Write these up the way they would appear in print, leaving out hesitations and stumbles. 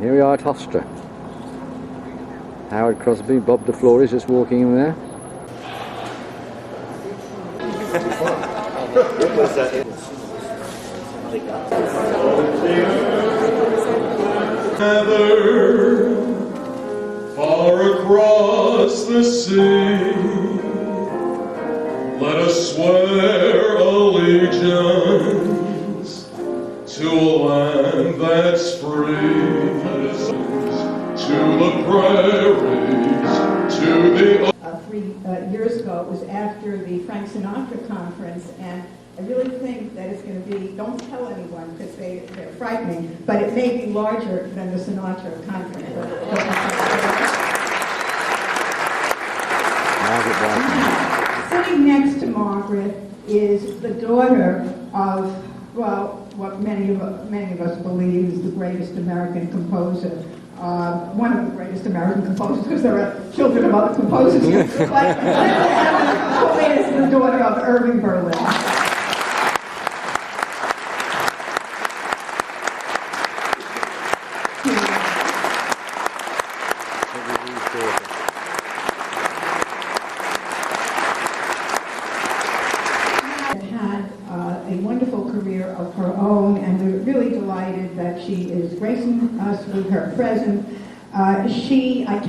Here we are at Hofstra. Howard Crosby, Bob the Floor is just walking in there. Together, far across the sea, let us swear allegiance to a land that's free, to the prairies, to the... 3 years ago, it was after the Frank Sinatra conference, and I really think that it's going to be, don't tell anyone because they're frightening, but it may be larger than the Sinatra conference. Sitting next to Margaret is the daughter of, well, what many of us believe is the greatest American composer. One of the greatest American composers, because there are children of other composers. But is the daughter of Irving Berlin. A wonderful career of her own, and we're really delighted that she is gracing us with her presence. I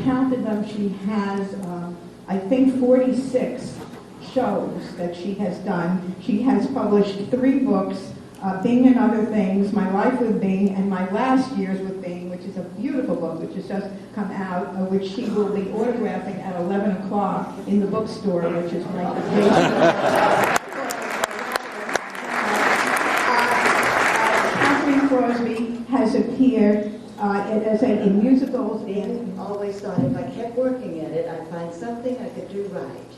counted them, she has, I think, 46 shows that she has done. She has published 3 books, Bing and Other Things, My Life with Bing, and My Last Years with Bing, which is a beautiful book which has just come out, which she will be autographing at 11 o'clock in the bookstore, which is right at Crosby has appeared in musicals and always thought if I kept working at it, I'd find something I could do right.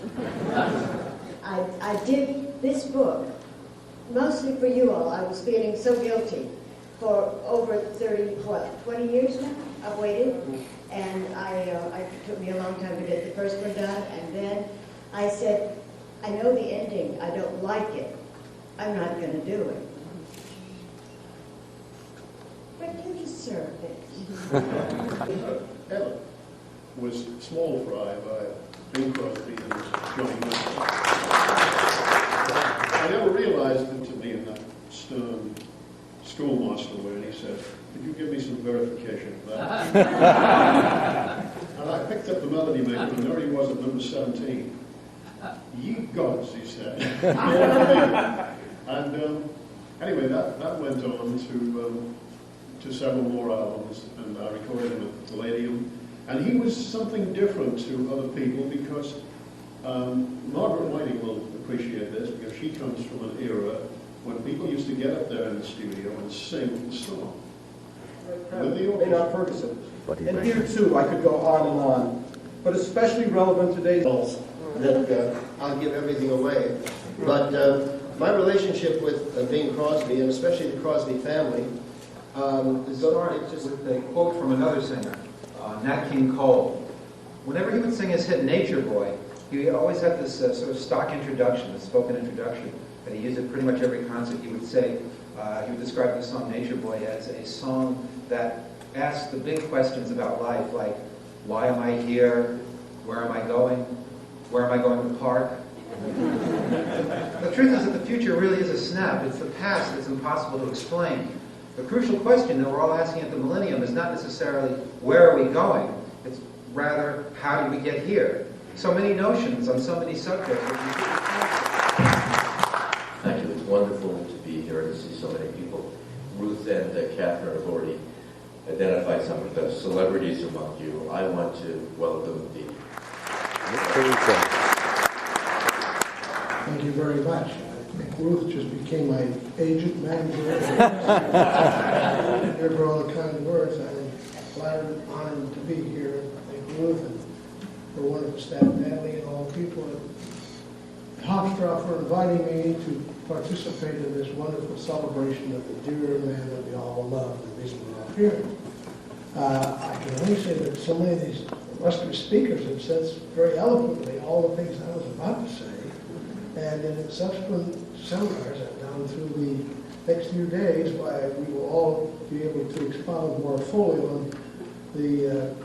I did this book mostly for you all. I was feeling so guilty for over 20 years now. I've waited, and it took me a long time to get the first one done, and then I said, I know the ending, I don't like it, I'm not going to do it. But you deserve it. Ellen was small fry by Bing Crosby and Jon Oye. I never realized until me and that stern schoolmaster when he said, could you give me some verification of that? And I picked up the melody maker, and there he was at number 17. Ye gods, he said. And anyway, that went on to several more albums, and I recorded him at Palladium. And he was something different to other people because Margaret Whiting will appreciate this because she comes from an era when people used to get up there in the studio and sing the song. With the orchestra. Ferguson. And here too, I could go on and on, but especially relevant today. That I'll give everything away. But my relationship with Bing Crosby, and especially the Crosby family, started just with a quote from another singer, Nat King Cole. Whenever he would sing his hit Nature Boy, he always had this sort of stock introduction, this spoken introduction, that he used at pretty much every concert. He would say, he would describe the song Nature Boy as a song that asks the big questions about life, like, why am I here? Where am I going? Where am I going to park? The truth is that the future really is a snap. It's the past that's impossible to explain. The crucial question that we're all asking at the millennium is not necessarily where are we going, it's rather how did we get here? So many notions on so many subjects. Thank you. It's wonderful to be here and to see so many people. Ruth and Catherine have already identified some of the celebrities among you. I want to welcome the... Thank you very much. Ruth just became my agent, manager. Here for all the kind words. I'm flattered and honored to be here. Thank Ruth and her wonderful staff, Natalie, and all the people at Hofstra for inviting me to participate in this wonderful celebration of the dear man that we all love, the reason we're all here. I can only say that so many of these illustrious speakers have said very eloquently all the things I was about to say. And in subsequent seminars and down through the next few days, we will all be able to expound more fully on the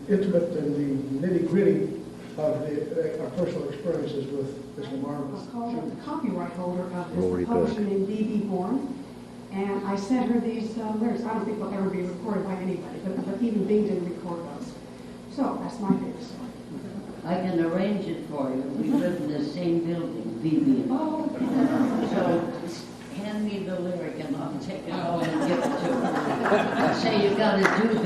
intimate and the nitty-gritty of our personal experiences with Mr. Marvin. I called her the copyright holder of Rory this publisher Burke. named D.B. Bourne, and I sent her these lyrics. I don't think they'll ever be recorded by anybody, but even Bing didn't record those. So that's my favorite song. I can arrange it for you. We live in the same building, Phoebe. Oh, So hand me the lyric and I'll take it home and give it to her. Say you gotta do this.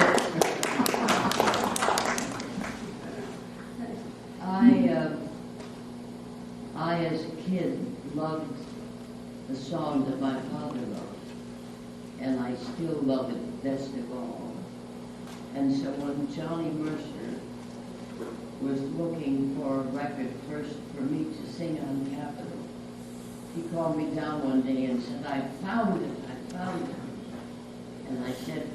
I as a kid loved the song that my father wrote, and I still love it best of all. And so when Johnny Mercer was looking for a record first for me to sing on Capitol, he called me down one day and said, I found it. And I said,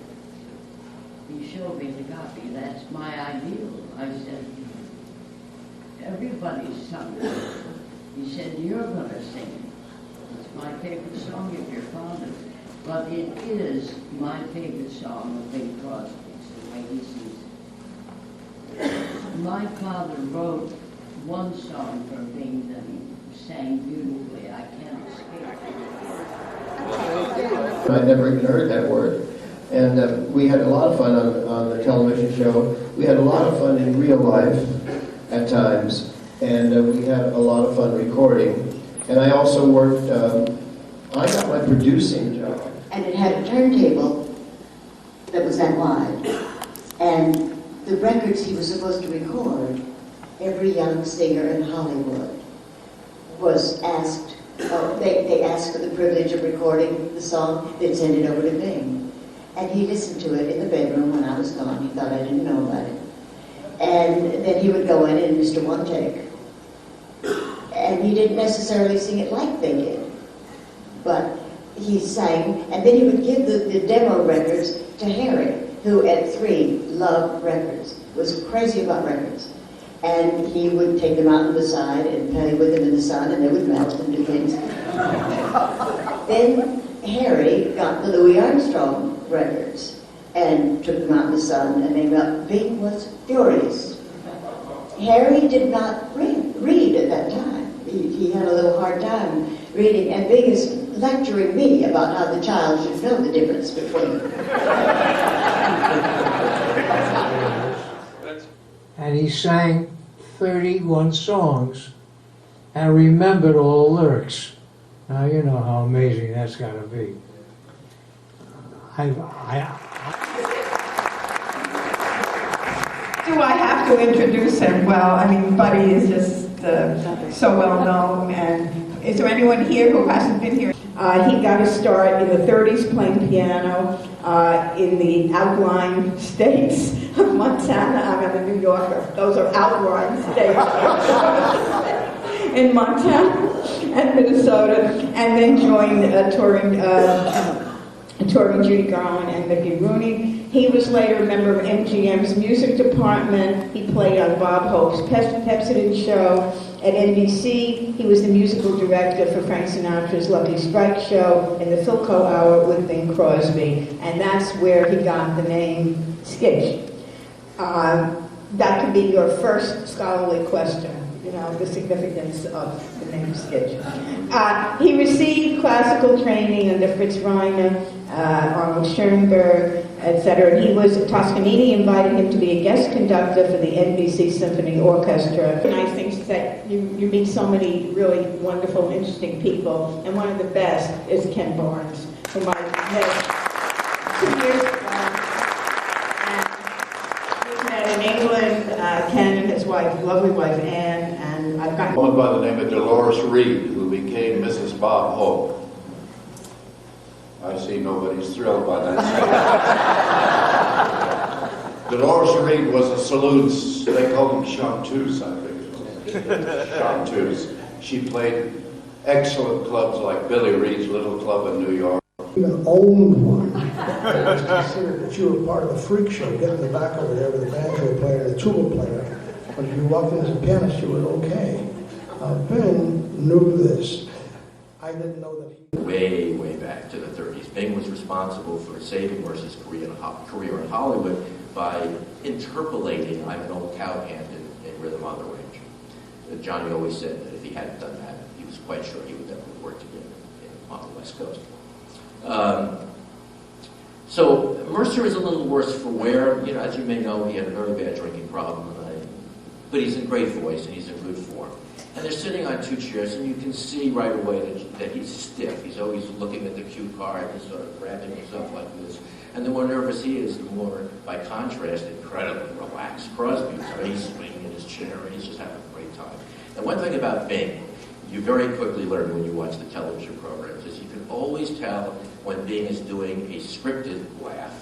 he showed me the copy. That's my ideal. I said, everybody's sung it. He said, you're going to sing it. It's my favorite song if you're fond of it. But it is my favorite song of Bing Crosby's, the way he sees it. My father wrote one song for Bing that he sang beautifully. I can't escape it. I never even heard that word. And we had a lot of fun on the television show. We had a lot of fun in real life at times. And we had a lot of fun recording. And I also worked, I got my producing job. And it had a turntable that was that wide. And the records he was supposed to record, every young singer in Hollywood was asked, they asked for the privilege of recording the song, they'd send it over to Bing. And he listened to it in the bedroom when I was gone. He thought I didn't know about it. And then he would go in and Mr. One Take. And he didn't necessarily sing it like they did. But he sang, and then he would give the demo records to Harry, who at 3 loved records, was crazy about records. And he would take them out on the side and play with them in the sun, and they would melt and do things. Then Harry got the Louis Armstrong records and took them out in the sun, and they melted. Bing was furious. Harry did not read at that time. He had a little hard time reading, and Bing is lecturing me about how the child should know the difference between them. And he sang 31 songs and remembered all the lyrics. Now you know how amazing that's got to be. Do I have to introduce him? Well, I mean, Buddy is just so well known, and is there anyone here who hasn't been here? He got his start in the 30s playing piano in the outlying states of Montana. I'm a New Yorker. Those are outlying states. In Montana and Minnesota, and then joined touring Judy Garland and Mickey Rooney. He was later a member of MGM's music department. He played on Bob Hope's Hempstead show. At NBC, he was the musical director for Frank Sinatra's Lucky Strike show and the Philco Hour with Bing Crosby. And that's where he got the name Skitch. That could be your first scholarly question, you know, the significance of the name Skitch. He received classical training under Fritz Reiner, Arnold Schoenberg, etc. And he was, Toscanini invited him to be a guest conductor for the NBC Symphony Orchestra. Nice things that you meet so many really wonderful, interesting people. And one of the best is Ken Barnes, whom I met 2 years ago. And we met in England, Ken and his wife, lovely wife Anne, and I've got a woman by the name of Dolores Reed, who became Mrs. Bob Hope. I see nobody's thrilled by that. Dolores Reed was a saloon, they called them chanteuse, I think. Chanteuse. She played excellent clubs like Billy Reed's Little Club in New York. Even owned one. It was considered that you were part of a freak show, get in the back over there with the banjo player and the tuba player. But if you walked in as a pianist, you were okay. Bing knew this. I I didn't know that he... Way, way back to the 30s. Bing was responsible for saving Mercer's career in Hollywood by interpolating I'm an Old Cowhand in Rhythm on the Range. Johnny always said that if he hadn't done that, he was quite sure he would never have worked again on the West Coast. So Mercer is a little worse for wear. You know, as you may know, he had a very bad drinking problem, but he's in great voice and he's in good form. And they're sitting on two chairs, and you can see right away that he's stiff. He's always looking at the cue card and sort of grabbing himself like this. And the more nervous he is, the more, by contrast, incredibly relaxed Crosby. So he's swinging in his chair, and he's just having a great time. And one thing about Bing, you very quickly learn when you watch the television programs, is you can always tell when Bing is doing a scripted laugh,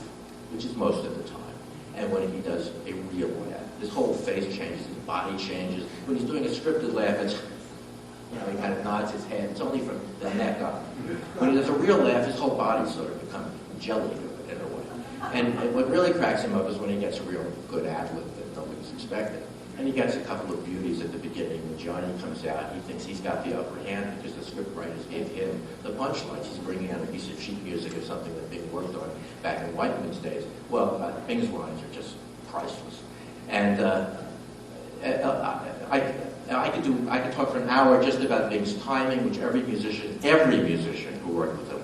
which is most of the time, and when he does a real laugh. His whole face changes, his body changes. When he's doing a scripted laugh, it's, you know, he kind of nods his head. It's only from the neck up. When he does a real laugh, his whole body sort of becomes jelly in a way. And what really cracks him up is when he gets a real good ad-lib that nobody's expecting. And he gets a couple of beauties at the beginning. When Johnny comes out, he thinks he's got the upper hand because the script writers gave him the punchlines. He's bringing out a piece of sheet music or something that Bing worked on back in Whiteman's days. Well, Bing's lines are just priceless. And I could talk for an hour just about Bing's timing, which every musician who worked with him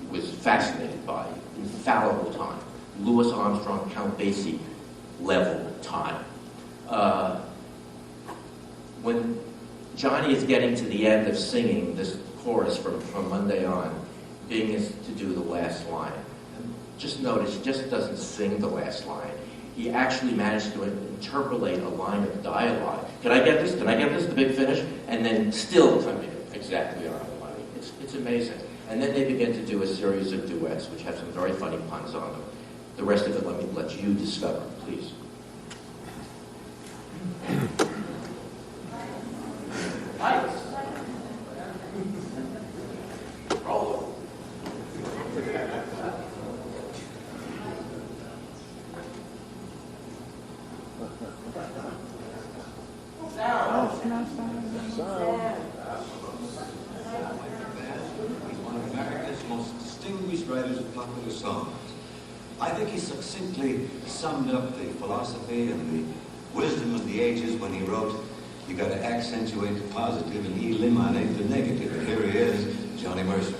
was fascinated by. Infallible time. Louis Armstrong, Count Basie level time. When Johnny is getting to the end of singing this chorus from Monday on, Bing is to do the last line. And just notice, he just doesn't sing the last line. He actually managed to interpolate a line of dialogue. Can I get this? Can I get this? The big finish? And then still come in exactly on the money. It's amazing. And then they begin to do a series of duets, which have some very funny puns on them. The rest of it, let you discover, please. Lights. Roll. One of America's most distinguished writers of popular songs. I think he succinctly summed up the philosophy and the wisdom of the ages when he wrote, you got to accentuate the positive and eliminate the negative. And here he is, Johnny Mercer.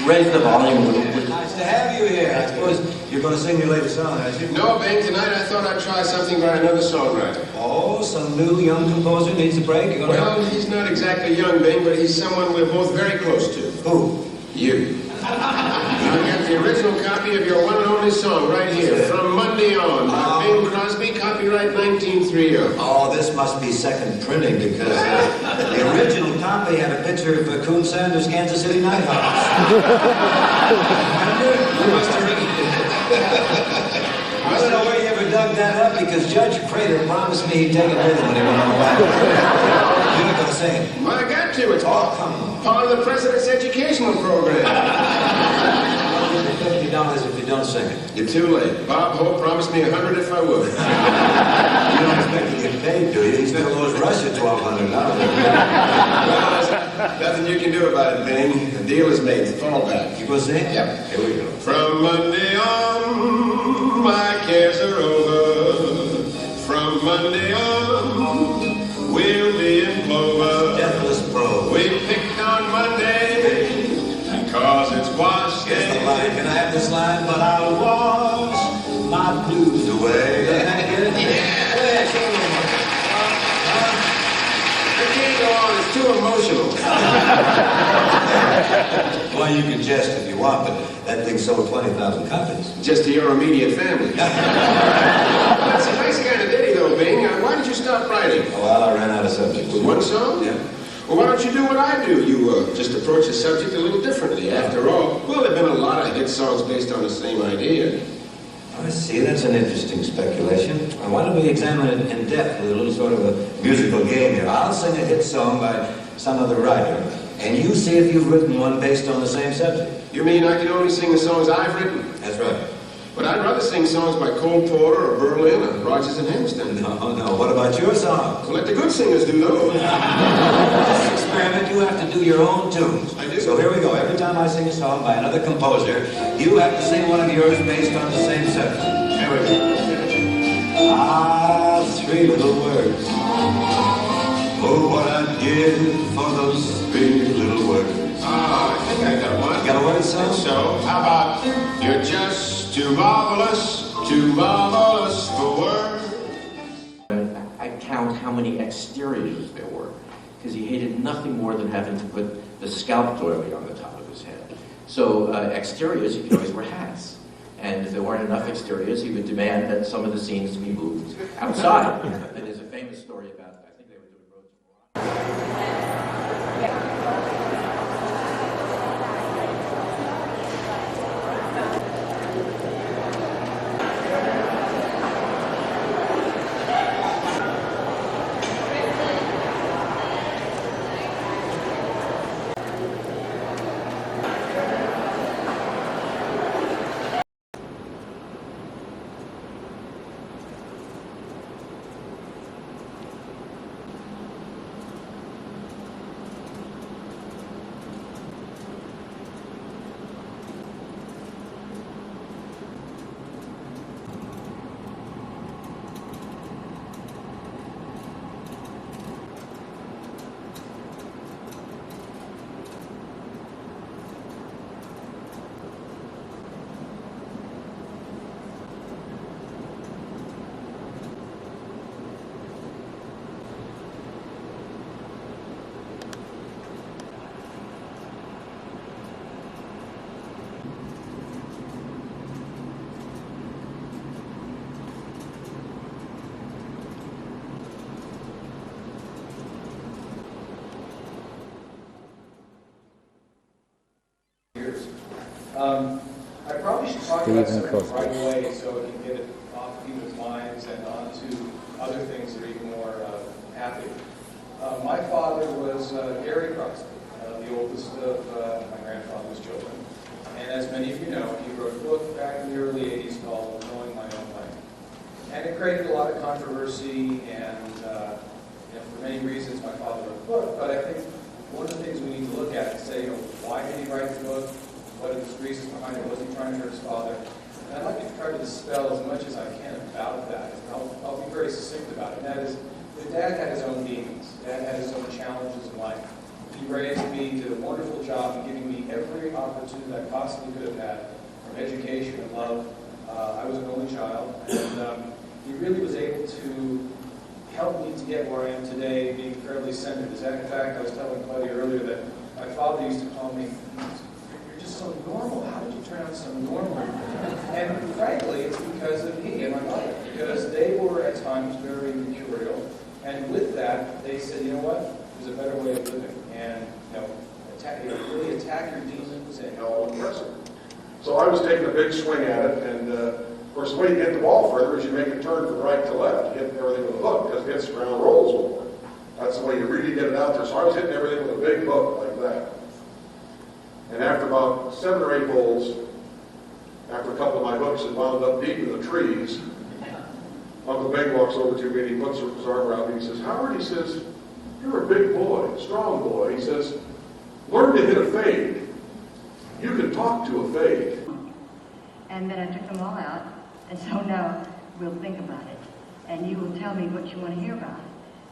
Raise the volume a little bit. Nice to have you here. I suppose you're going to sing your latest song, aren't you? No, Bing. Tonight I thought I'd try something by another songwriter. Oh, some new young composer needs a break? Well, he's not exactly young, Bing, but he's someone we're both very close to. Who? You. I've got the original copy of your one and only song right here, From Monday On, by Bing Crosby, copyright 1930. Oh, this must be second printing because the original copy had a picture of Coon Sanders' Kansas City Nighthawks. You must have written it. I don't know where you ever dug that up because Judge Prater promised me he'd take it with him when he went on the back. You're not going to sing it. Well, I got to. It's all part of the President's educational program. I'll give you $50 if you don't sing it. You're too late. Bob Hope promised me $100 if I would. You don't expect to get paid, do you? He still owes Russia $1,200. Well, nothing you can do about it, Bing. The deal is made. Fall back. You go sing? Yep. Here we go. From Monday on, my cares are over. From Monday on, we'll be in clover. Deathless Pro. We picked on Monday because it's wash day. Here's the line. Can I have this line? But I'll wash my blues away. Yeah. I can't go on. It's too emotional. Well, you can jest if you want, but that thing sold 20,000 copies. Just to your immediate family. That's a nice kind of ditty, though, Bing. Why did you stop writing? Well, I ran out of subjects. With one song? Yeah. Well, why don't you do what I do? You just approach the subject a little differently. After all, well, there have been a lot of hit songs based on the same idea. I see. That's an interesting speculation. Why don't we examine it in depth with a little sort of a musical game here? I'll sing a hit song by some other writer, and you see if you've written one based on the same subject. You mean I can only sing the songs I've written? That's right. But I'd rather allowed to sing songs by Cole Porter or Berlin or Rogers and Hempstead. No. What about your songs? Well, let the good singers do those. This experiment, you have to do your own tunes. I do. So here we go. Every time I sing a song by another composer, you have to sing one of yours based on the same subject. Here we go. Ah, three little words. Oh, what I'd give for those three little words. Ah, I think I got one. You got a word, son? So, how about, you're just too marvelous for words. I count how many exteriors there were, because he hated nothing more than having to put the scalp doily on the top of his head. So exteriors, he could always wear hats. And if there weren't enough exteriors, he would demand that some of the scenes to be moved outside. And there's a famous story about, I think they were doing roads in I probably should talk about Bing something Crosby. right away so we can get it off people's minds and onto other things that are even more happy. My father was Gary Crosby, the oldest of my grandfather's children. And as many of you know, he wrote a book back in the early 80s called Going My Own Way. And it created a lot of controversy, and for many reasons my father wrote the book, but I think one of the things we need to look at is say, why did he write the book? What are the reasons behind it? Was he trying to hurt his father? And I'd like to try to dispel as much as I can about that. I'll be very succinct about it. And that is, that Dad had his own demons. Dad had his own challenges in life. He raised me, did a wonderful job in giving me every opportunity that I possibly could have had, from education and love. I was an only child, and he really was able to help me to get where I am today, being fairly centered. In fact, I was telling Claudia earlier that my father used to call me, "You're just so normal. How did you turn out so normal?" And frankly, it's because of me and my mother, because they were at times very mercurial, and with that, they said, you know what? There's a better way of living, and really attack your demons and impressive. So I was taking a big swing at it, and of course, the way you get the ball further is you make a turn from right to left. You hit everything with a hook because it hits the ground, rolls more. That's the way you really get it out there. So I was hitting everything with a big hook like that. And after about 7 or 8 holes, after a couple of my hooks had wound up deep in the trees, Uncle Bing walks over to me and he puts his arm around me and he says, "Howard," he says, "you're a big boy, a strong boy." He says, "Learn to hit a fade. You can talk to a fade." And then I took them all out, and so now we'll think about it. And you will tell me what you want to hear about.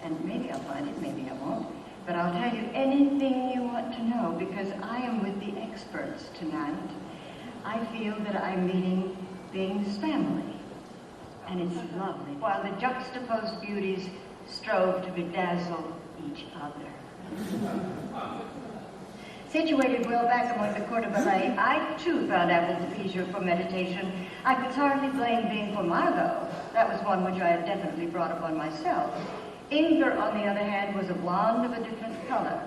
And maybe I'll find it, maybe I won't. But I'll tell you anything you want to know, because I am with the experts tonight. I feel that I'm meeting Bing's family. And it's lovely, while the juxtaposed beauties strove to bedazzle each other. Situated well back among the court of ballet, I too found ample leisure for meditation. I could hardly blame Bing for Margot. That was one which I had definitely brought upon myself. Inger, on the other hand, was a blonde of a different color.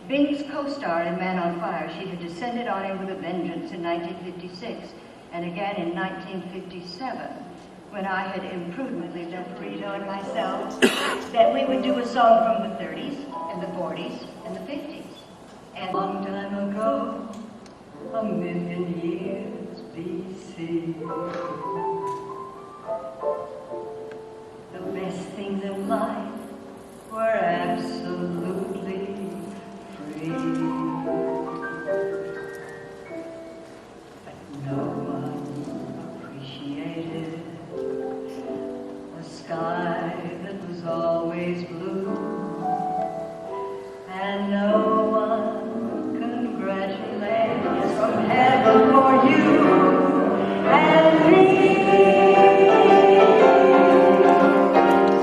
Bing's co-star in Man on Fire, she had descended on him with a vengeance in 1956, and again in 1957, when I had imprudently left Rito and myself that we would do a song from the 30s and the 40s and the 50s. And a long time ago, a million years D.C. The best things in life were absolutely free. But no one appreciated a sky that was always blue, and no one congratulated from heaven for you and me.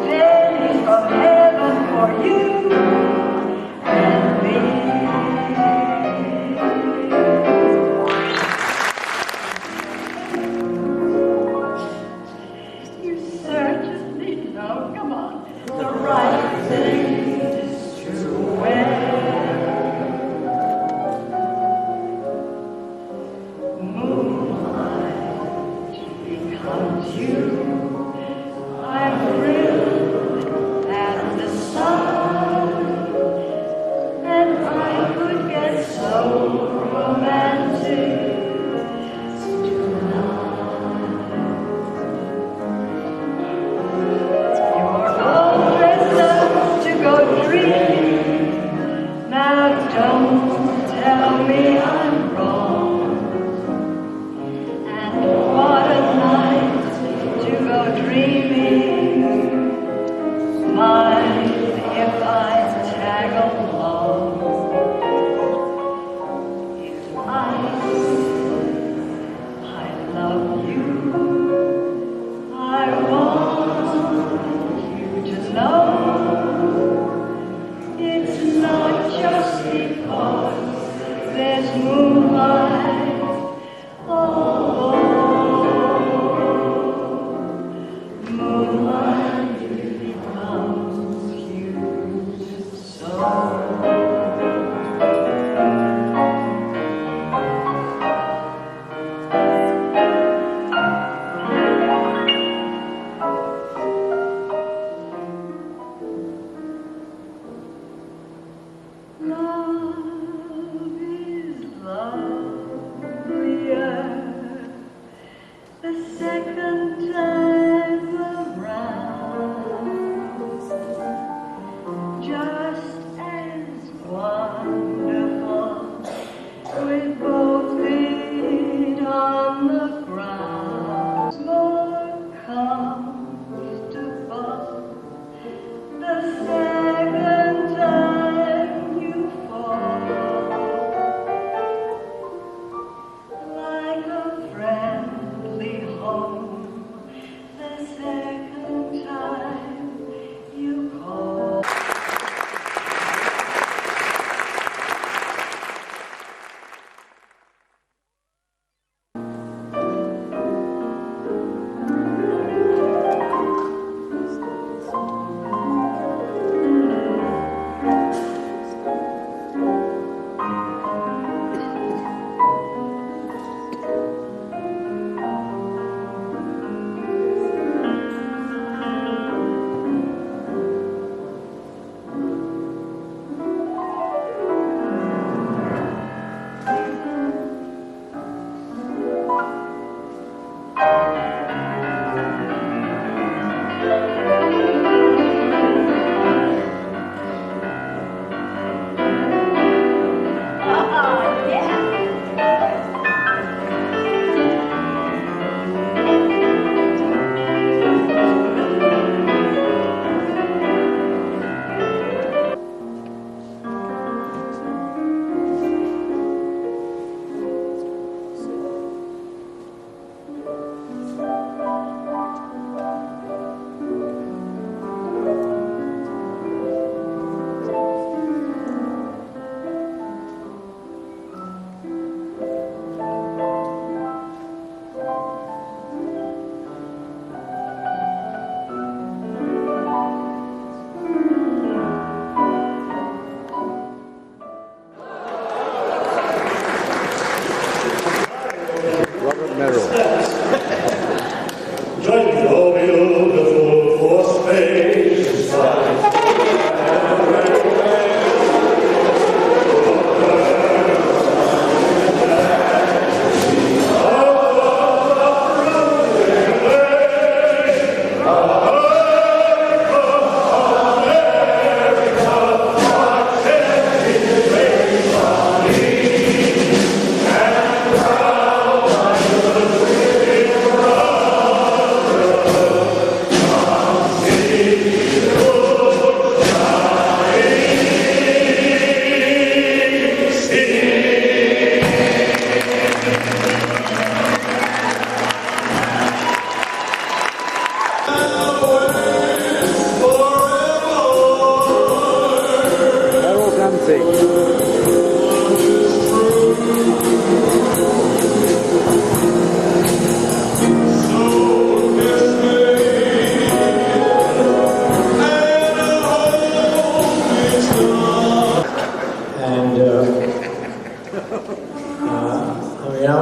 Pennies from heaven for you and me. You certainly know, come on, the right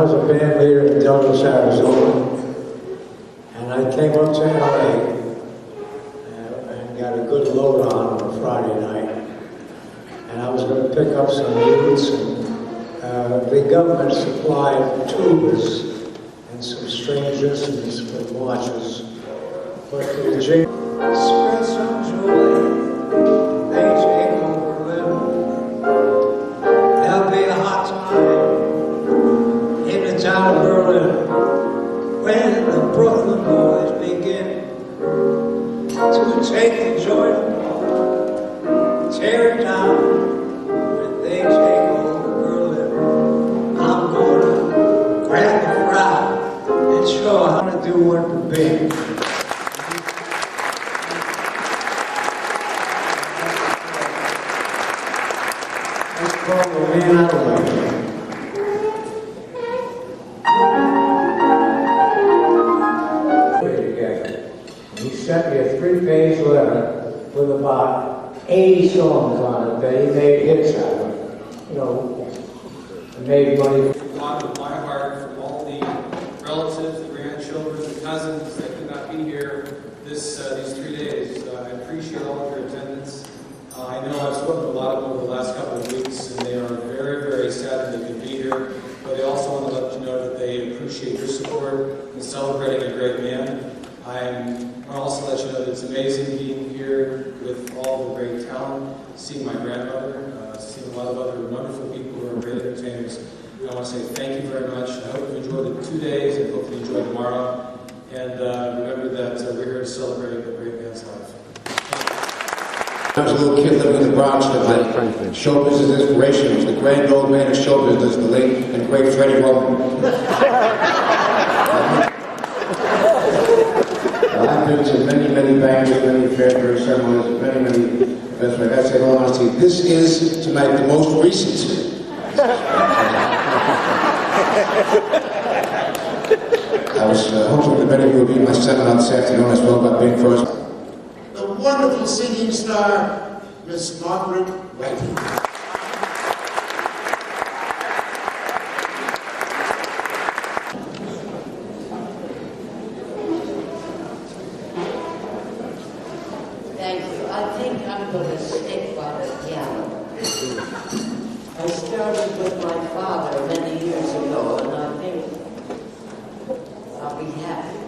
I was a band leader in Douglas, Arizona. And I came up to LA and got a good load on a Friday night. And I was going to pick up some youths, and the government supplied tubas and some stringed instruments for marches. But the spread some joy, they take over Berlin. There'll be a hot time in the town of Berlin when the Brooklyn boys begin to take the Jordan Wall, tear it down. When they take over Berlin, I'm gonna grab the crowd and show how to do one for Bing. Let's call the man out of the way. He sent me a 3-page letter with about 80 songs on it that he made hits out of. You know, and made money. A lot of my heart from all the relatives, the grandchildren, the cousins that could not be here these 3 days. I appreciate all of your attendance. I know I've spoken to a lot of them over the last couple of weeks, and they are very, very sad that they couldn't be here. But they also want to let you know that they appreciate your support in celebrating a great man. I want to also let you know that it's amazing being here with all the great talent, seeing my grandmother, seeing a lot of other wonderful people who are great entertainers. I want to say thank you very much. I hope you enjoyed the 2 days and hope you enjoy tomorrow. And remember that we're here to celebrate a great man's life. I was a little kid living in the Bronx with show business inspiration. Was the grand old man of show business, the late and great Freddie Roman. I've been to many, many banquets, many fair ceremonies, many events. I gotta say, in all honesty, this is tonight the most recent. I was hoping that many of you would be in my seminar this afternoon as well about Bing Crosby. The wonderful singing star, Miss Margaret Whiting. Thank you. I think I'm going to stick by the piano. I started with my father many years ago, and I think I'll be happy.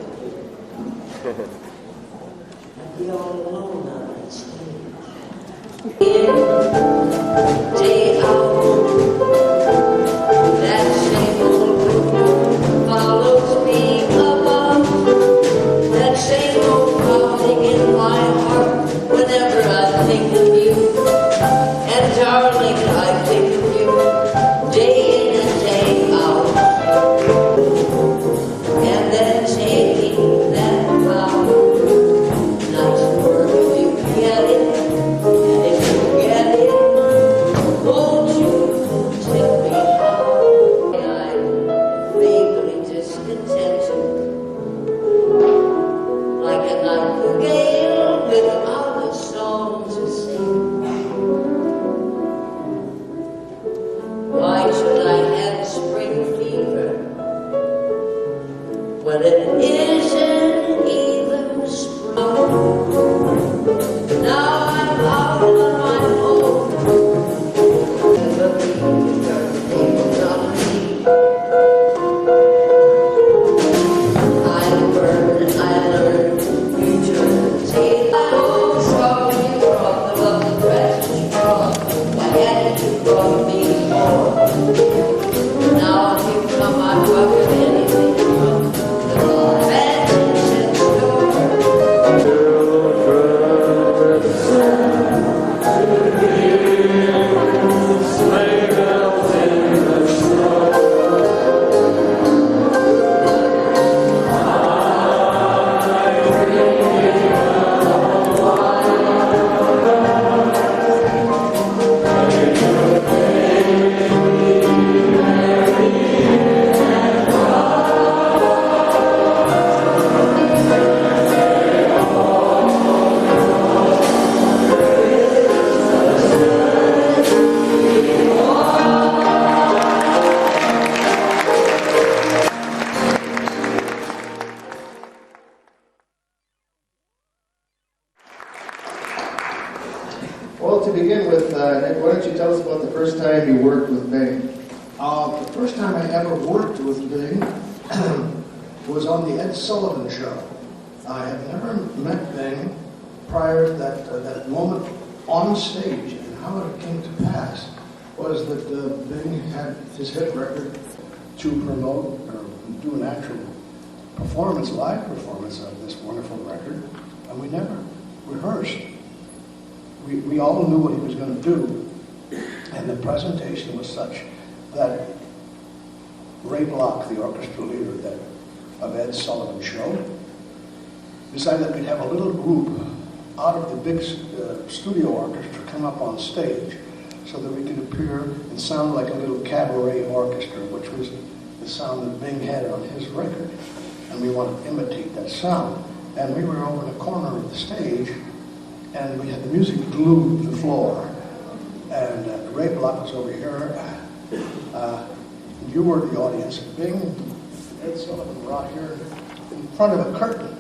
I'll be all alone on that stage. Day out, that same old room follows me above. That same old pounding in my heart whenever I think of you. And darling, I think of you day in and day out. And then taking that vow, nice word if you get it. And if you get it, won't you tell me how? I'm vaguely discontented, like a nightingale without a song to sing. Why should I have spring fever when it isn't even spring? Now I'm out on my own, but people not me. I learn, you turn the tape. Oh, sorry you brought the love the dress you brought. Why hadn't you brought me more? Now if you come, I'm welcome anything from the life. Well, to begin with, Ed, why don't you tell us about the first time you worked with Bing? The first time I ever worked with Bing was on the Ed Sullivan Show. I had never met Bing prior to that moment on stage, and how it came to pass was that Bing had his hit record to promote or do an actual performance, live performance of this wonderful record, and we never rehearsed. We all knew what he was going to do, and the presentation was such that Ray Block, the orchestra leader of Ed Sullivan Show, decided that we'd have a little group out of the big studio orchestra come up on stage so that we could appear and sound like a little cabaret orchestra, which was the sound that Bing had on his record. And we wanted to imitate that sound. And we were over in the corner of the stage, and we had the music glued to the floor. And Ray Block was over here. You were the audience. Bing and Ed Sullivan were out here in front of a curtain.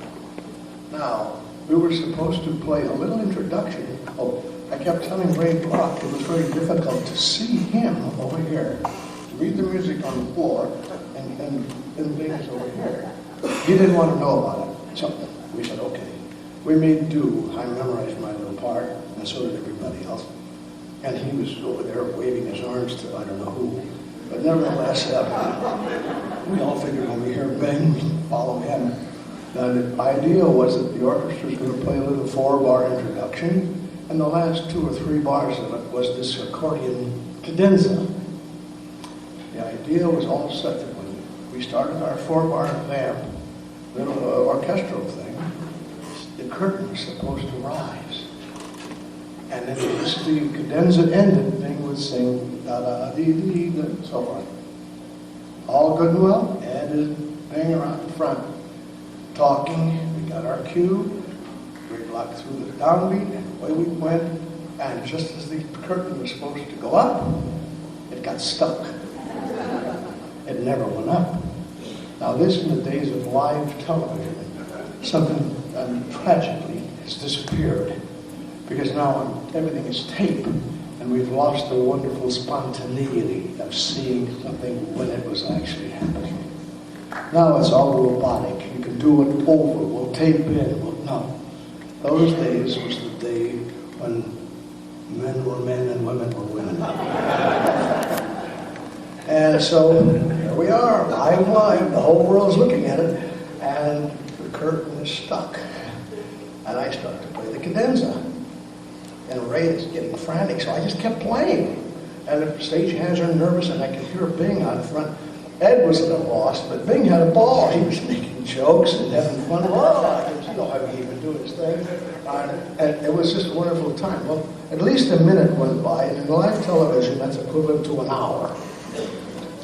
Now, we were supposed to play a little introduction. Oh, I kept telling Ray Block it was very difficult to see him over here, to read the music on the floor, and Bing is over here. He didn't want to know about it. So we said, okay. We made do. I memorized my little part, and so did everybody else. And he was over there waving his arms to I don't know who. But nevertheless, we all figured when we hear Bing, follow him. Now, the idea was that the orchestra was going to play a little 4-bar introduction, and the last 2 or 3 bars of it was this accordion cadenza. The idea was all set that when we started our 4-bar vamp, little orchestral thing, the curtain was supposed to rise. And then as the cadenza ended, Bing would sing da-da-dee-dee, and so on. All good and well, and Bing around the front, talking. We got our cue. Ray Block threw the downbeat, and away we went. And just as the curtain was supposed to go up, it got stuck. It never went up. Now, this in the days of live television, something tragically has disappeared, because now everything is tape, and we've lost the wonderful spontaneity of seeing something when it was actually happening. Now it's all robotic. You can do it over. We'll tape in. No. Those days was the day when men were men and women were women. And so here we are, live. The whole world's looking at it, and the curtain is stuck. And I start to play the cadenza. And Ray is getting frantic, so I just kept playing. And the stagehands are nervous, and I could hear Bing out front. Ed was at a loss, but Bing had a ball. He was making jokes and having fun. You know how he would do his thing. And it was just a wonderful time. Well, at least a minute went by, and in live television, that's equivalent to an hour.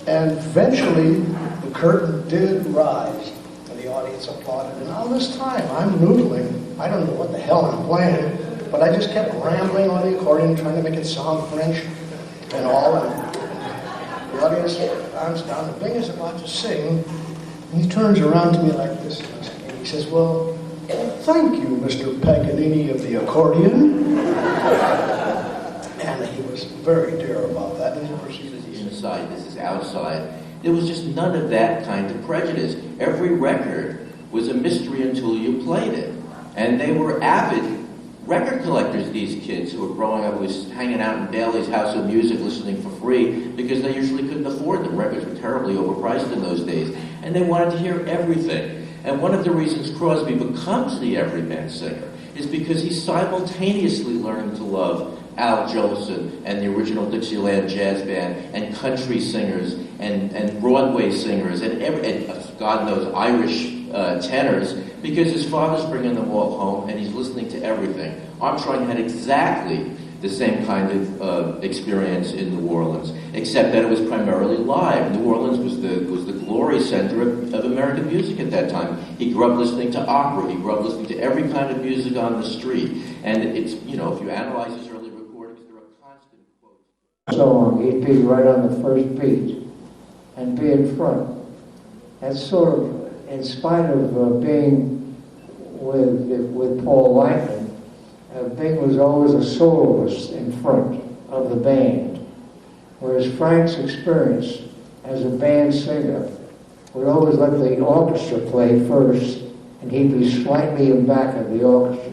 And eventually, the curtain did rise, and the audience applauded. And all this time, I'm noodling. I don't know what the hell I'm playing, but I just kept rambling on the accordion, trying to make it sound French and all. And the audience comes down, and Bing is about to sing, and he turns around to me like this, and he says, well, thank you, Mr. Paganini of the accordion. And he was very dear about that. And he proceeded. This is inside, this is outside. There was just none of that kind of prejudice. Every record was a mystery until you played it. And they were avid record collectors, these kids who were growing up, was hanging out in Bailey's House of Music listening for free because they usually couldn't afford them. Records were terribly overpriced in those days. And they wanted to hear everything. And one of the reasons Crosby becomes the everyman singer is because he's simultaneously learning to love Al Jolson and the original Dixieland Jazz Band and country singers and Broadway singers and God knows, Irish tenors, because his father's bringing them all home and he's listening to everything. Armstrong had exactly the same kind of experience in New Orleans, except that it was primarily live. New Orleans was the glory center of American music at that time. He grew up listening to opera. He grew up listening to every kind of music on the street. And it's, you know, if you analyze his early recordings, there are constant quotes. Song, he'd be right on the first beat and be in front. That's sort of, in spite of being with Paul Lyman, Bing was always a soloist in front of the band, whereas Frank's experience as a band singer would always let the orchestra play first, and he'd be slightly in back of the orchestra.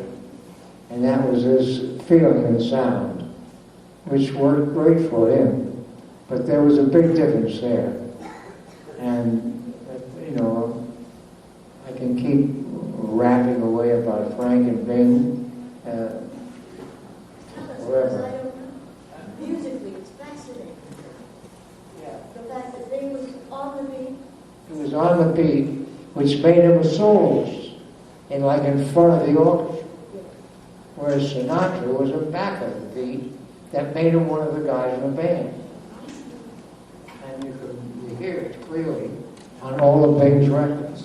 And that was his feeling and sound, which worked great for him. But there was a big difference there. And, you know, I can keep rapping away about Frank and Bing. Wherever. Musically, it's fascinating. The fact that Bing was on the beat. He was on the beat, which made him a soloist, in front of the orchestra. Whereas Sinatra was in back of the beat, that made him one of the guys in the band. And you hear it clearly on all of Bing's records.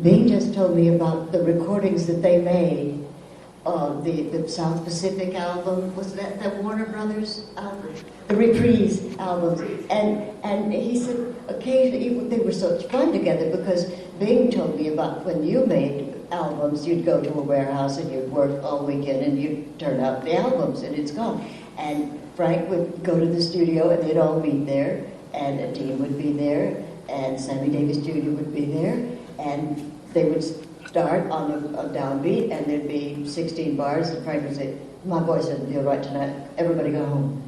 Bing just told me about the recordings that they made. The South Pacific album, was that Warner Brothers album? The Reprise albums. And he said occasionally they were such fun together because Bing told me about when you made albums, you'd go to a warehouse and you'd work all weekend and you'd turn out the albums and it's gone. And Frank would go to the studio and they'd all meet there, and Dean would be there, and Sammy Davis Jr. would be there, and they would start on a downbeat, and there'd be 16 bars, and Frank would say, "My voice doesn't feel right tonight, everybody go home."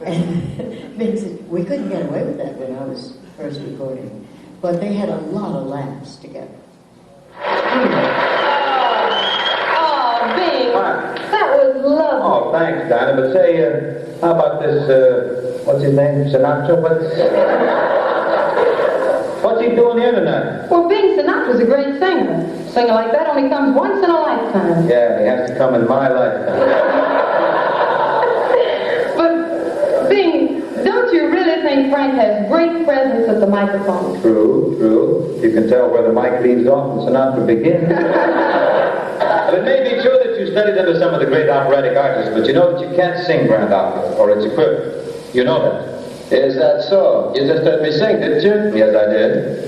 And Bing said, we couldn't get away with that when I was first recording. But they had a lot of laughs together. Oh, Bing, that was lovely. Oh, thanks, Dinah. But say, how about this, what's his name, Sinatra? What's he doing here tonight? Well, Bing Sinatra's a great singer. A singer like that only comes once in a lifetime. Yeah, he has to come in my lifetime. But, Bing, don't you really think Frank has great presence at the microphone? True, true. You can tell where the mic leaves off and Sinatra begins. Well, it may be true that you studied under some of the great operatic artists, but you know that you can't sing grand opera or its equivalent. You know that. Is that so? You just heard me sing, didn't you? Yes, I did.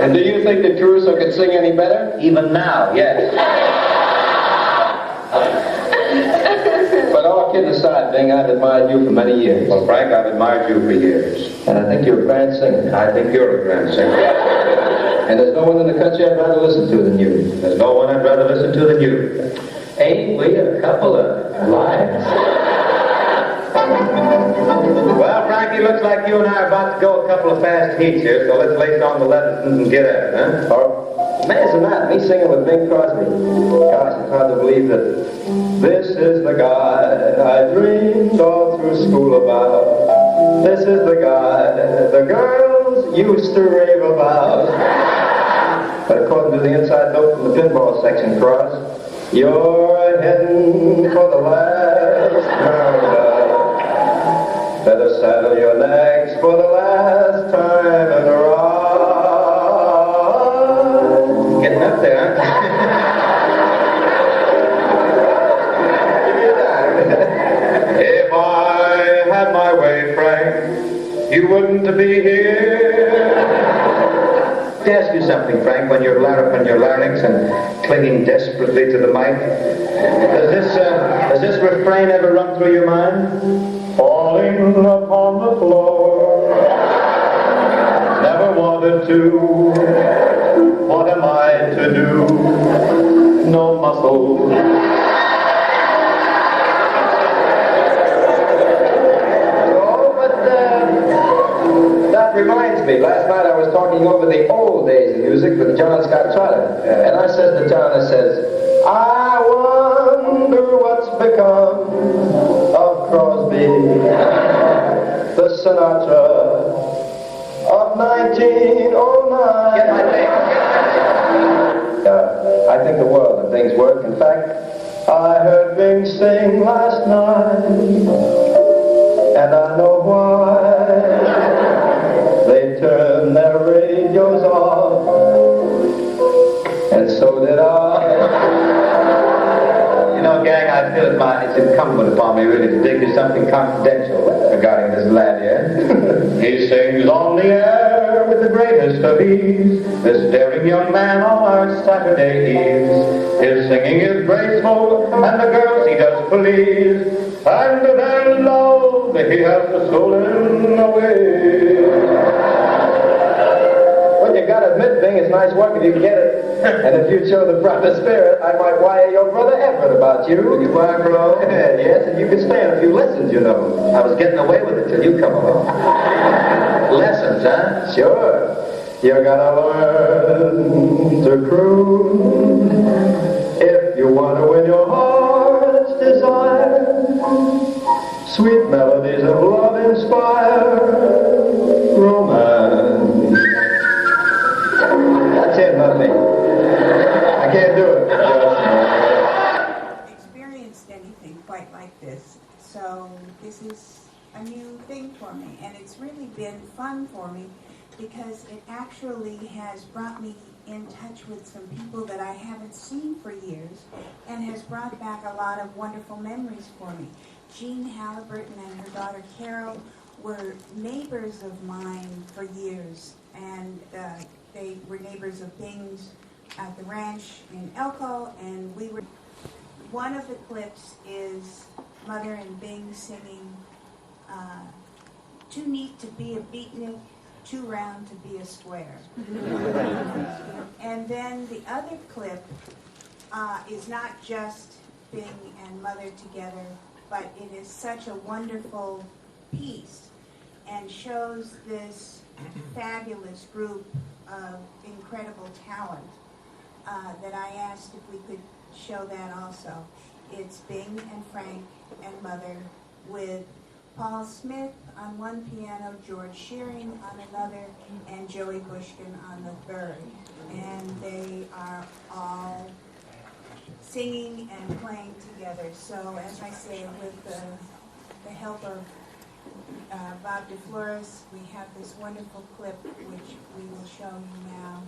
And do you think that Caruso could sing any better? Even now, yes. But all kidding aside, Bing, I've admired you for many years. Well, Frank, I've admired you for years. And I think you're a grand singer. I think you're a grand singer. And there's no one in the country I'd rather listen to than you. There's no one I'd rather listen to than you. Ain't we a couple of lions? Well, Frankie, looks like you and I are about to go a couple of fast heats here, so let's lace on the lessons and get at it, huh? Or, imagine that, me singing with Bing Crosby. Gosh, it's hard to believe that this is the guy I dreamed all through school about. This is the guy the girls used to rave about. But according to the inside note from the pinball section, Cross, you're heading for the last round. Better saddle your legs for the last time and ride. Getting up there, huh? Give me a dime. If I had my way, Frank, you wouldn't be here. To ask you something, Frank, when you're loud up on your larynx and clinging desperately to the mic, does this refrain ever run through your mind? Falling upon the floor, never wanted to. What am I to do? No muscle. That reminds me, last night I was talking over the old days of music with John Scott Trotter. And I says to John, I says, I wonder what's become of Crosby, the Sinatra of 1909. Get my name. I think the world of things work. In fact, I heard Bing sing last night, and I know why. They turned their radios off, and so did I. You know, gang, I feel it's incumbent upon me really to dig you something confidential regarding this lad here. He sings on the air with the greatest of ease. This daring young man on our Saturday eves. His singing is graceful, and the girls he does please. And then lo, he has stolen away. Well, you gotta admit, Bing, it's nice work if you get it. And if you'd show the proper spirit, I might wire your brother Everett about you. You wire, bro? Yes, and you could stand a few lessons, you know. I was getting away with it till you come along. Lessons, huh? Sure. You gotta learn to croon if you want to win your heart's desire. Sweet melodies of love inspire romance. That's it, Muffy. I can't do it. Experienced anything quite like this, so this is a new thing for me, and it's really been fun for me because it actually has brought me in touch with some people that I haven't seen for years and has brought back a lot of wonderful memories for me. Jean Halliburton and her daughter Carol were neighbors of mine for years, and they were neighbors of Bing's at the ranch in Elko, and we were. One of the clips is Mother and Bing singing "Too Neat to Be a Beatnik, Too Round to Be a Square." And then the other clip is not just Bing and Mother together, but it is such a wonderful piece and shows this fabulous group of incredible talent that I asked if we could show that also. It's Bing and Frank and Mother with Paul Smith on one piano, George Shearing on another, and Joey Bushkin on the third. And they are all singing and playing together. So as I say, with the help of Bob DeFlores, we have this wonderful clip which we will show you now.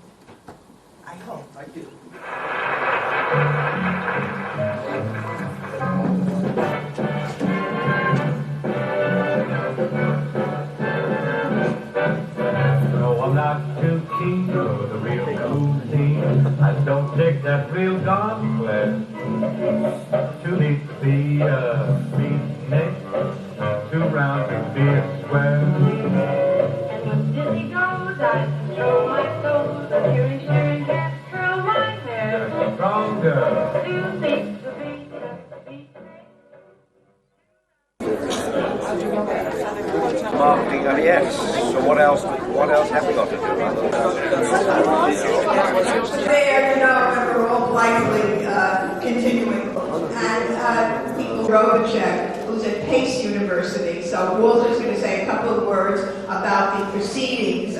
I hope. I do. No, I'm not too keen for the real cool scene. I don't take that real gauntlet. Too neat to be a beatnik, too round to be a square. And when Disney goes, I control my toes. I'm hearing Sharon cats curl my hair. You're a strong girl. Too neat to be a beatnik. Marketing, yes. So what else have we got to do? There, we're all blithely continuing. And people Robachek, who's at Pace University. So Walter's going to say a couple of words about the proceedings.